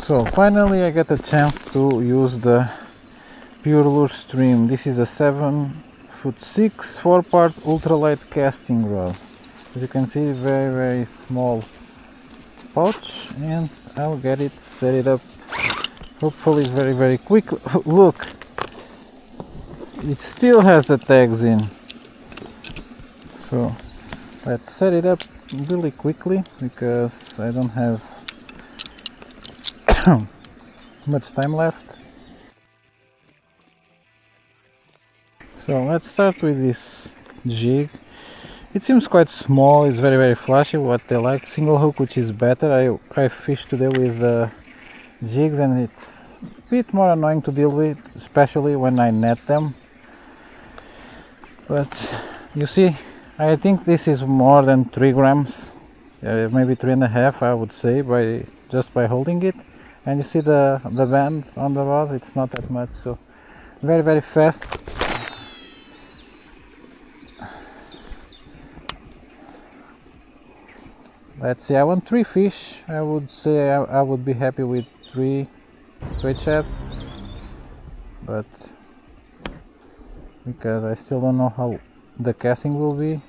So finally I get a chance to use the Purelure stream. This is a 7'6" 4-part ultralight casting rod. As you can see, very small pouch, and I'll get it, set it up, hopefully very quick. Look, it still has the tags in. So let's set it up really quickly because I don't have much time left. So let's start with this jig. It seems quite small, it's very flashy, what I like. Single hook, which is better. I fished today with jigs and it's a bit more annoying to deal with, especially when I net them. But you see, I think this is more than 3 grams, maybe 3.5 I would say, just by holding it. And you see the bend on the rod, it's not that much, so very fast. Let's see, I want 3 fish. I would say I would be happy with 3 weight shad, but because I still don't know how the casting will be.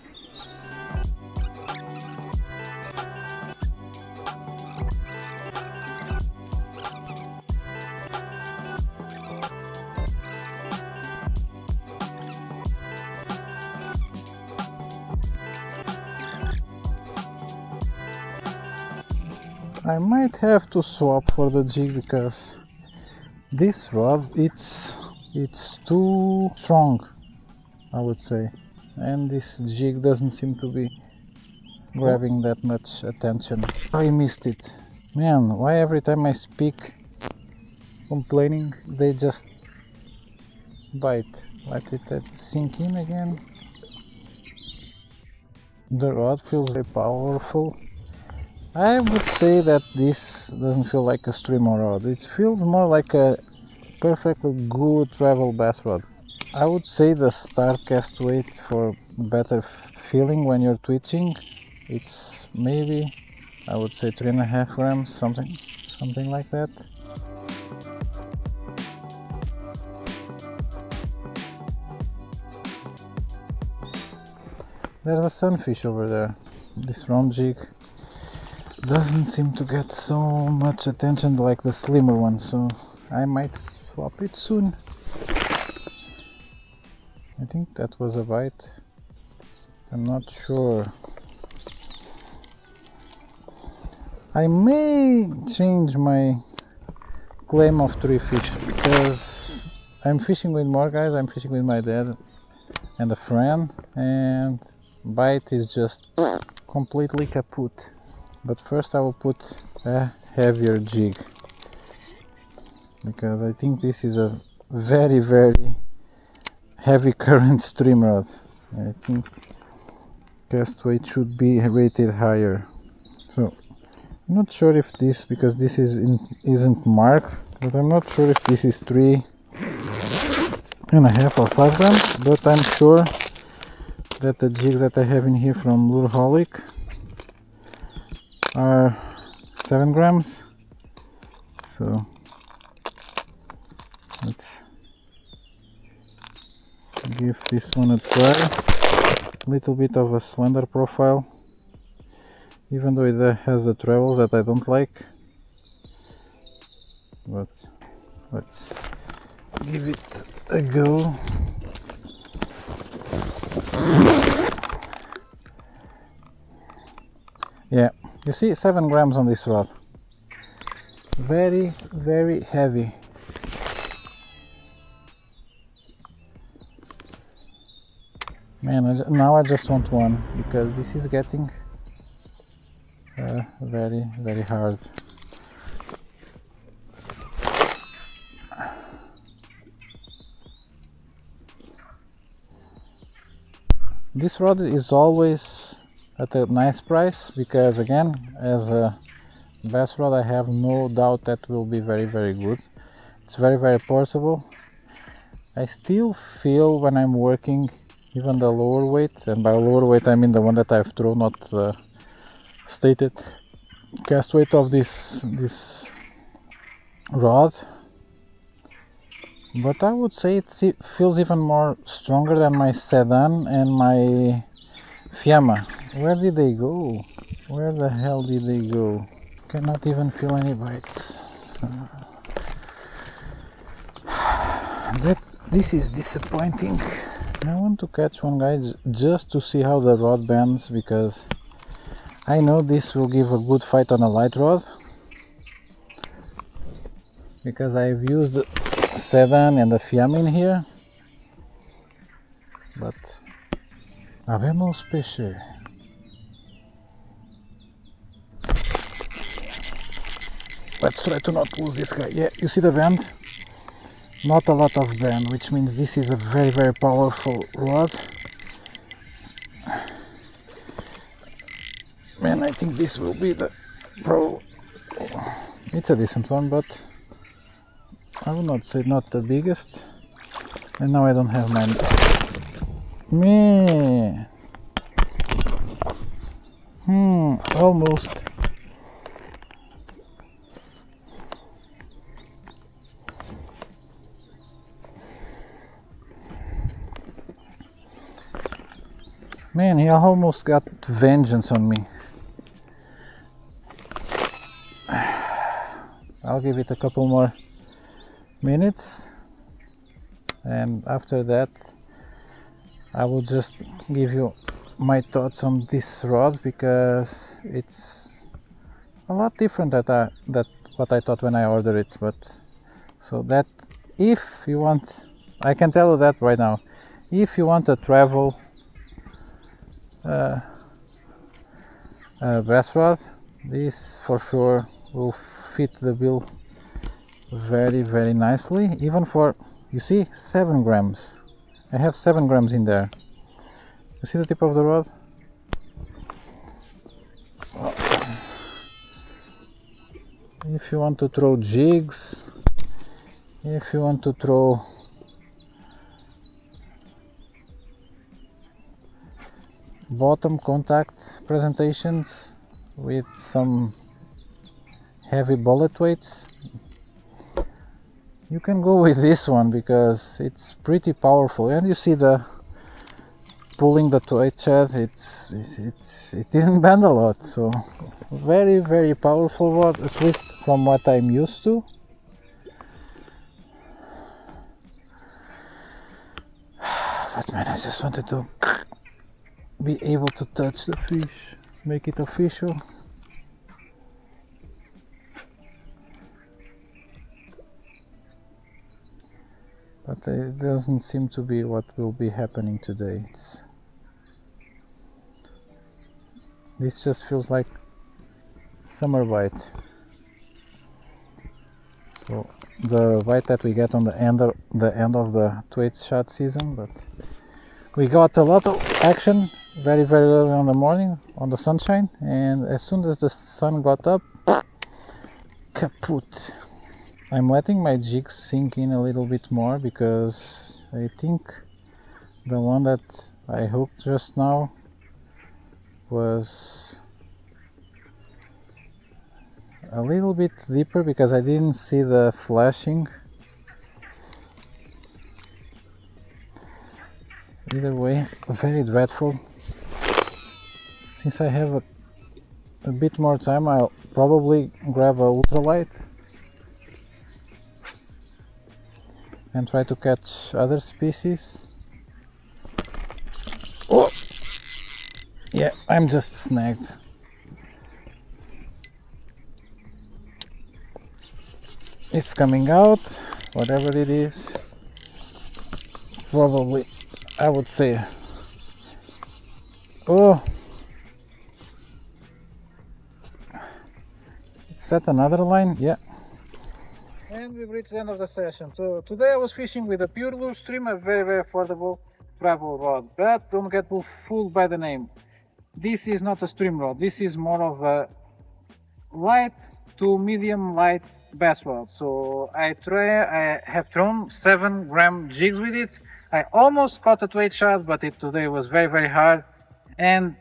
I might have to swap for the jig because this rod it's too strong, I would say, and this jig doesn't seem to be grabbing that much attention. I missed it. Man, why every time I speak complaining they just bite? Let it sink in again. The rod feels very powerful. I would say that this doesn't feel like a streamer rod. It feels more like a perfectly good travel bass rod. I would say the start cast weight for better feeling when you're twitching, it's maybe, I would say 3.5 grams, something like that. There's a sunfish over there. This round jig doesn't seem to get so much attention like the slimmer one, so I might swap it soon. I think that was a bite. I'm not sure. I may change my claim of 3 fish because I'm fishing with more guys. I'm fishing with my dad and a friend, and bite is just completely kaput. But first I will put a heavier jig because I think this is a very heavy current stream rod. I think cast weight should be rated higher. So I'm not sure if this, because this isn't marked, but I'm not sure if this is 3.5 or 5 grams, but I'm sure that the jigs that I have in here from Lureholic are 7 grams. So let's give this one a try. A little bit of a slender profile, even though it has the travels that I don't like, but let's give it a go. Yeah, you see 7 grams on this rod. Very heavy. Man, now I just want one because this is getting very hard. This rod is always at a nice price because, again, as a bass rod I have no doubt that will be very good. It's very portable. I still feel when I'm working even the lower weight, and by lower weight I mean the one that I've thrown, not the stated cast weight of this rod, but I would say it feels even more stronger than my Sedan and my Fiamma. Where did they go? Where the hell did they go? Cannot even feel any bites. This is disappointing. I want to catch one, guys, just to see how the rod bends, because I know this will give a good fight on a light rod, because I've used the Sedan and the Fiamma in here. But habemos peixe. Let's try to not lose this guy. Yeah, you see the bend? Not a lot of bend, which means this is a very, very powerful rod. Man, I think this will be the pro. It's a decent one, but I would not say not the biggest. And now I don't have mine. Me. Almost. Man, he almost got vengeance on me. I'll give it a couple more minutes, and after that I will just give you my thoughts on this rod, because it's a lot different that what I thought when I ordered it. But so that if you want, I can tell you that right now, if you want a travel bass rod, this for sure will fit the bill very, very nicely. Even for, you see, 7 grams. I have 7 grams in there. You see the tip of the rod? If you want to throw jigs, if you want to throw bottom contact presentations with some heavy bullet weights, you can go with this one, because it's pretty powerful. And you see the pulling the weight shed, it didn't bend a lot, so very, very powerful rod, at least from what I'm used to. But man, I just wanted to be able to touch the fish, make it official. But it doesn't seem to be what will be happening today. This just feels like summer bite. So the bite that we get on the end of the twait shot season, but we got a lot of action very, very early in the morning on the sunshine, and as soon as the sun got up, kaput. I'm letting my jigs sink in a little bit more, because I think the one that I hooked just now was a little bit deeper, because I didn't see the flashing. Either way, very dreadful. Since I have a bit more time, I'll probably grab a ultralight and try to catch other species. Oh! Yeah, I'm just snagged. It's coming out, whatever it is. Probably, I would say. Oh! Is that another line? Yeah. And we've reached the end of the session. So today I was fishing with a Purelure stream, a very, very affordable travel rod. But don't get fooled by the name. This is not a stream rod. This is more of a light to medium light bass rod. So I have thrown 7 gram jigs with it. I almost caught a twait shot, but today was very, very hard. And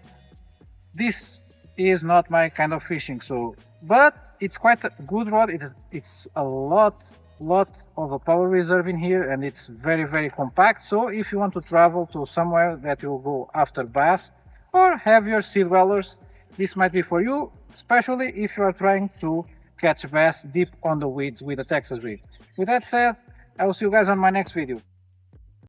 this is not my kind of fishing. So but it's quite a good rod. It's a lot of a power reserve in here, and it's very compact. So if you want to travel to somewhere that you'll go after bass or have your sea dwellers, this might be for you, especially if you are trying to catch bass deep on the weeds with a Texas rig. With that said, I will see you guys on my next video.